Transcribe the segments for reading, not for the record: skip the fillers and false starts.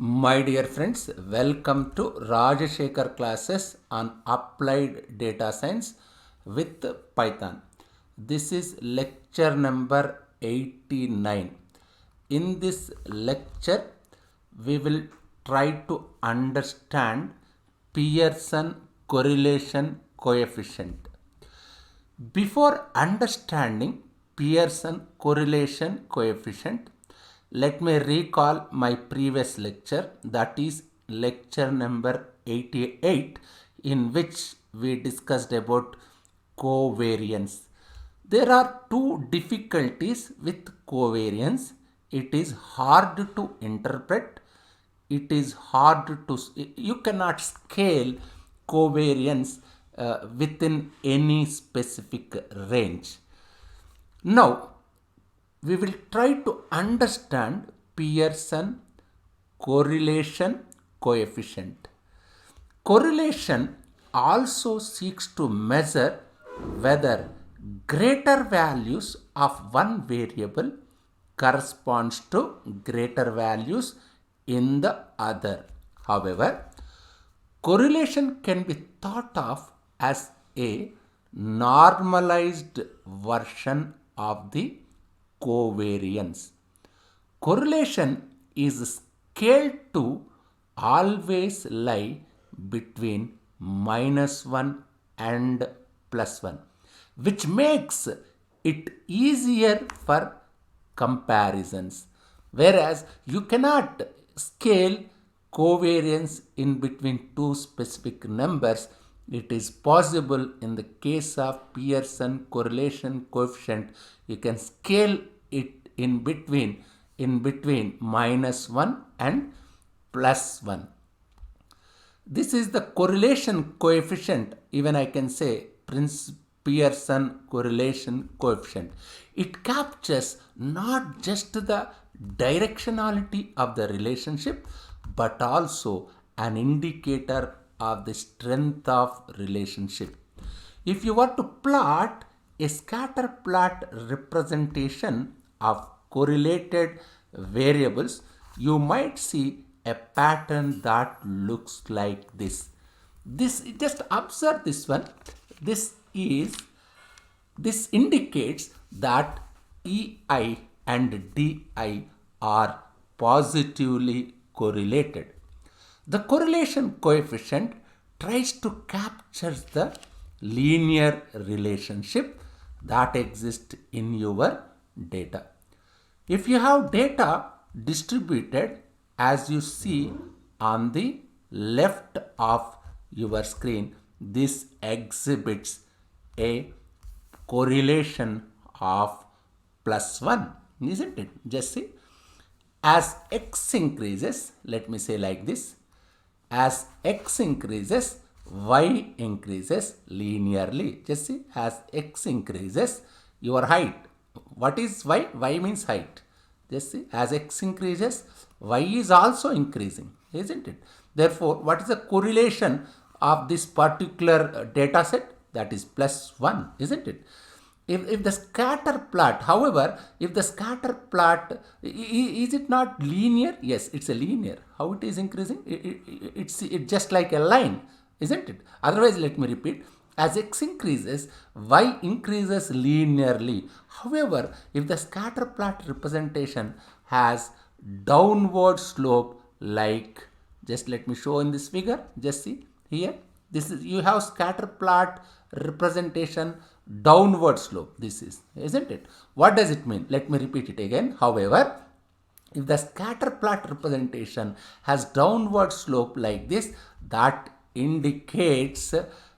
My dear friends, welcome to Rajashekar classes on applied data science with Python. This is lecture number 89. In this lecture, we will try to understand Pearson correlation coefficient. Before understanding Pearson correlation coefficient, let me recall my previous lecture, that is lecture number 88, in which we discussed about covariance. There are two difficulties with covariance. It is hard to interpret. It is hard to, you cannot scale covariance within any specific range. Now, we will try to understand Pearson correlation coefficient. Correlation also seeks to measure whether greater values of one variable corresponds to greater values in the other. However, correlation can be thought of as a normalized version of the covariance. Correlation is scaled to always lie between -1 and +1, which makes it easier for comparisons. Whereas you cannot scale covariance in between two specific numbers. It is possible in the case of Pearson correlation coefficient, you can scale it in between -1 and +1. This is the correlation coefficient, even I can say Pearson correlation coefficient. It captures not just the directionality of the relationship, but also an indicator of the strength of relationship. If you were to plot a scatter plot representation of correlated variables, you might see a pattern that looks like this. Just observe this one. This indicates that EI and DI are positively correlated. The correlation coefficient tries to capture the linear relationship that exists in your data. If you have data distributed as you see on the left of your screen, this exhibits a correlation of +1, isn't it? Just see, as x increases, let me say like this, as x increases, y increases linearly. Just see, as x increases, your height. What is y? Y means height. Just see, as x increases, y is also increasing, isn't it? Therefore, what is the correlation of this particular data set? That is +1, isn't it? If the scatter plot, however, if the scatter plot, is it not linear? Yes, it's a linear. How it is increasing? It's just like a line, isn't it? Otherwise, let me repeat. As x increases, y increases linearly. However, if the scatter plot representation has downward slope, like, just let me show in this figure. Just see here. This is, you have scatter plot representation downward slope. This is, isn't it? What does it mean? Let me repeat it again. However, if the scatter plot representation has downward slope like this, that indicates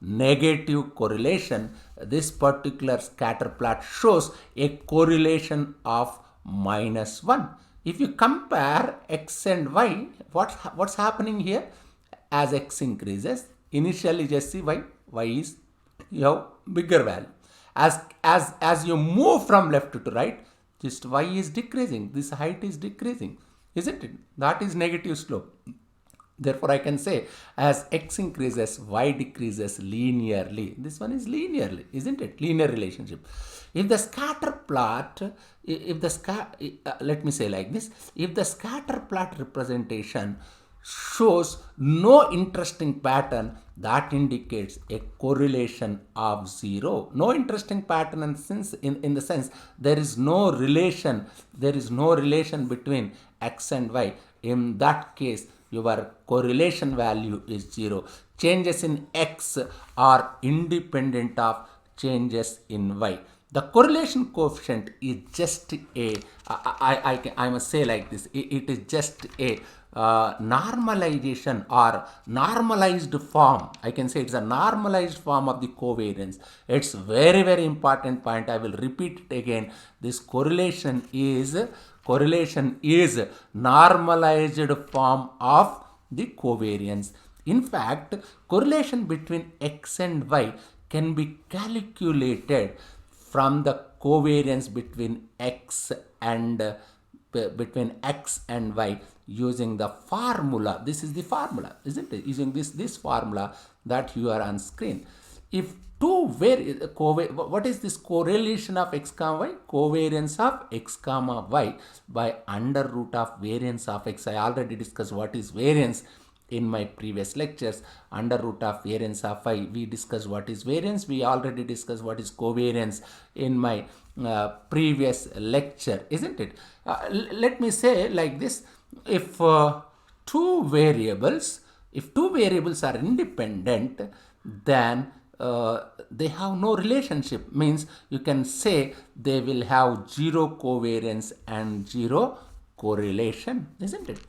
negative correlation. This particular scatter plot shows a correlation of -1. If you compare x and y, what's happening here? As x increases, initially just see y is, you have bigger value. As you move from left to right, just y is decreasing, this height is decreasing, isn't it? That is negative slope. Therefore, I can say as x increases, y decreases linearly. This one is linearly, isn't it? Linear relationship. If the scatter plot, if the let me say like this, if the scatter plot representation shows no interesting pattern, that indicates a correlation of zero. No interesting pattern, and since in the sense there is no relation, between x and y. In that case, your correlation value is zero. Changes in x are independent of changes in y. The correlation coefficient is just a, I must say like this, it is just a normalization or normalized form. I can say it's a normalized form of the covariance. It's very, very important point. I will repeat it again. This correlation is normalized form of the covariance. In fact, correlation between x and y can be calculated from the covariance between x and y using the formula. This is the formula, isn't it? Using this formula that you are on screen. If two what is this correlation of x comma y? Covariance of x comma y by under root of variance of x. I already discussed what is variance in my previous lectures. Under root of variance of y, we discussed what is variance. We already discussed what is covariance in my previous lecture, isn't it? Let me say like this, if two variables are independent, then they have no relationship. Means you can say they will have zero covariance and zero correlation, isn't it?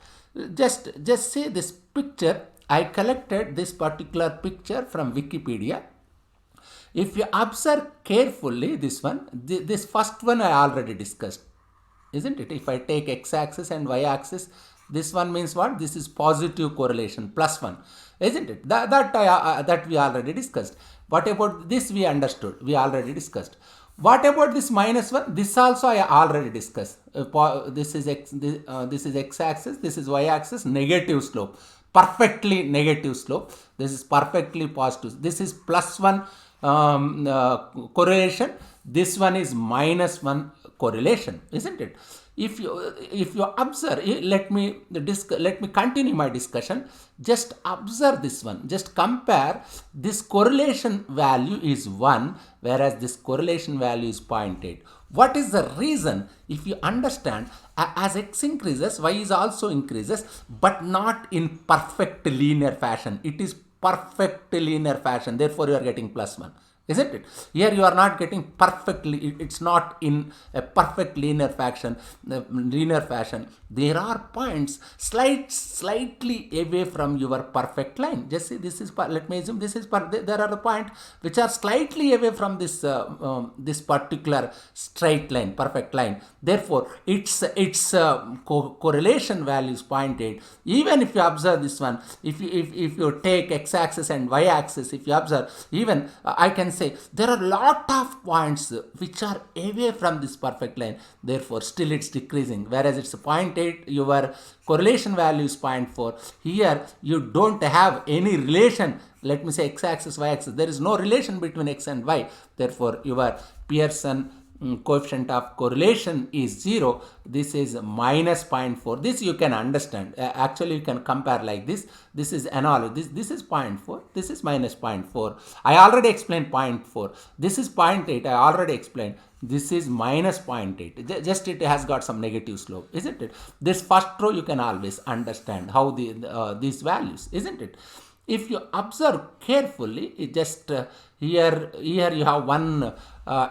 Just see this picture. I collected this particular picture from Wikipedia. If you observe carefully this one, this first one I already discussed, isn't it? If I take x-axis and y-axis, this one means what? This is positive correlation, +1, isn't it? That we already discussed. What about this? We understood. We already discussed. What about this -1? This also I already discussed. This is x-axis, this is y-axis, negative slope, perfectly negative slope. This is perfectly positive. This is +1 correlation. This one is -1 correlation, isn't it? If you observe, let me continue my discussion. Just observe this one. Just compare. This correlation value is 1, whereas this correlation value is 0.8. What is the reason? If you understand, as x increases, y is also increases, but not in perfect linear fashion. It is perfect linear fashion. Therefore, you are getting +1. Isn't it? Here you are not getting perfectly, it's not in a perfect linear fashion. There are points slightly away from your perfect line. Just see, this is, let me assume this is, there are the points which are slightly away from this this particular straight line, perfect line. Therefore, its correlation value is 0.8. Even if you observe this one, if you take x-axis and y-axis, if you observe, even I can say there are a lot of points which are away from this perfect line. Therefore, still it's decreasing. Whereas it's 0.8, your correlation value is 0.4. Here you don't have any relation. Let me say x-axis, y-axis. There is no relation between x and y. Therefore, your Pearson coefficient of correlation is 0. This is -0.4. This you can understand. Actually, you can compare like this. This is analogy. This is 0.4. This is -0.4. I already explained 0.4. This is 0.8. I already explained. This is -0.8. Just it has got some negative slope, isn't it? This first row you can always understand how these values, isn't it? If you observe carefully, it just here you have one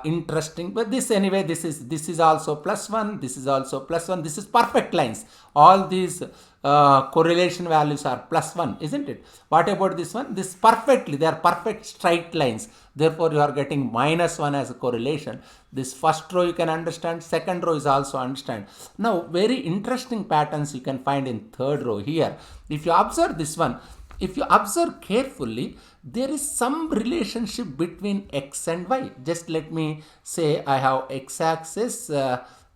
interesting, but this anyway, this is also +1, this is also +1, this is perfect lines. All these correlation values are +1, isn't it? What about this one? This perfectly, they are perfect straight lines. Therefore, you are getting -1 as a correlation. This first row you can understand, second row is also understand. Now, very interesting patterns you can find in third row here. If you observe this one, if you observe carefully, there is some relationship between x and y. Just let me say I have x-axis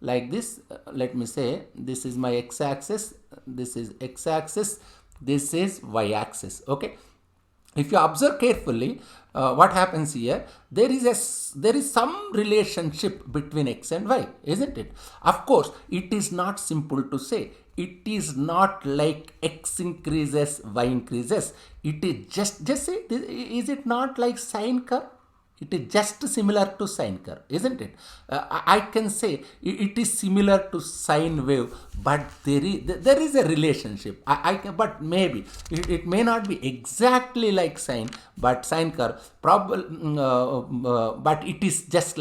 like this. Let me say this is my x-axis. This is x-axis. this is y-axis. Okay, if you observe carefully, what happens here, there is some relationship between x and y, isn't it? Of course, it is not simple to say. It is not like x increases, y increases. It is just say, is it not like sine curve? It is just similar to sine curve, isn't it? I can say it is similar to sine wave, but there is a relationship. But maybe it may not be exactly like sine, but sine curve, probably, but it is just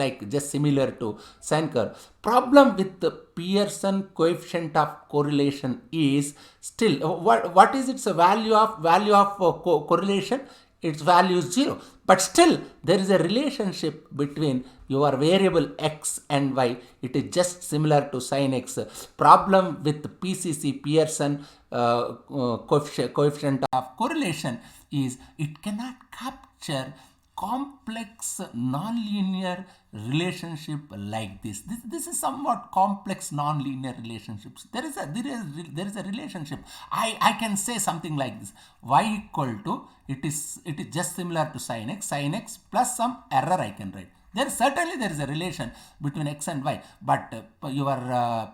similar to sine curve. Problem with the Pearson coefficient of correlation is still, what is its value of correlation? Its value is 0, but still there is a relationship between your variable x and y. It is just similar to sin x. Problem with PCC, Pearson coefficient of correlation, is it cannot capture complex nonlinear relationship like this. This is somewhat complex nonlinear relationships. There is a relationship. I can say something like this: y equal to, it is just similar to sin x plus some error I can write. There is a relation between x and y, but your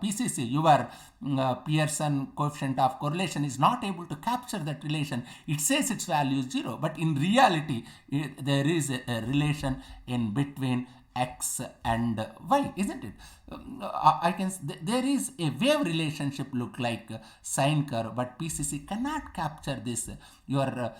PCC, your Pearson coefficient of correlation is not able to capture that relation. It says its value is 0, but in reality, there is a relation in between x and y, isn't it? I can, there is a wave relationship look like sine curve, but PCC cannot capture this. Your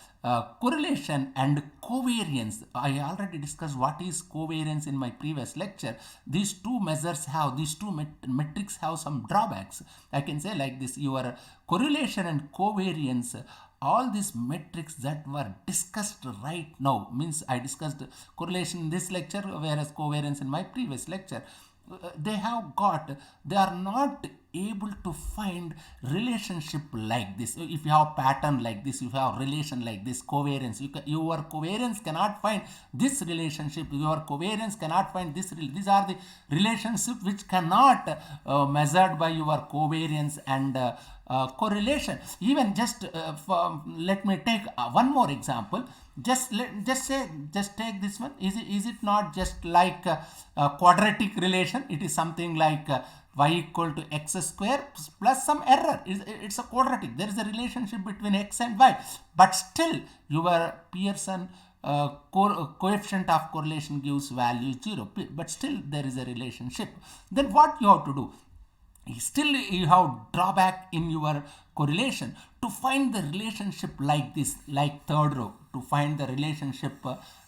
correlation and covariance, I already discussed what is covariance in my previous lecture. These two measures have, these two metrics have some drawbacks. I can say like this: your correlation and covariance, all these metrics that were discussed right now, means I discussed correlation in this lecture, whereas covariance in my previous lecture, they are not able to find relationship like this. If you have pattern like this, if you have relation like this, covariance, your covariance cannot find this relationship, your covariance cannot find this. These are the relationships which cannot measured by your covariance and correlation. Even just let me take one more example. Just take this one. Is it not just like a quadratic relation? It is something like y equal to x square plus some error. It's a quadratic. There is a relationship between x and y, but still your Pearson coefficient of correlation gives value 0, but still there is a relationship. Then what you have to do? Still you have drawback in your correlation. To find the relationship like this, like third row, to find the relationship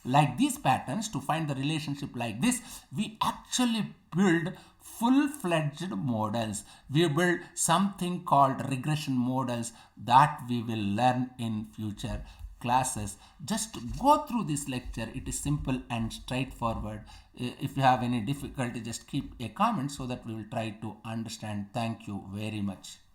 like these patterns, to find the relationship like this, we actually build full-fledged models. We build something called regression models that we will learn in future classes. Just go through this lecture. It is simple and straightforward. If you have any difficulty, just keep a comment so that we will try to understand. Thank you very much.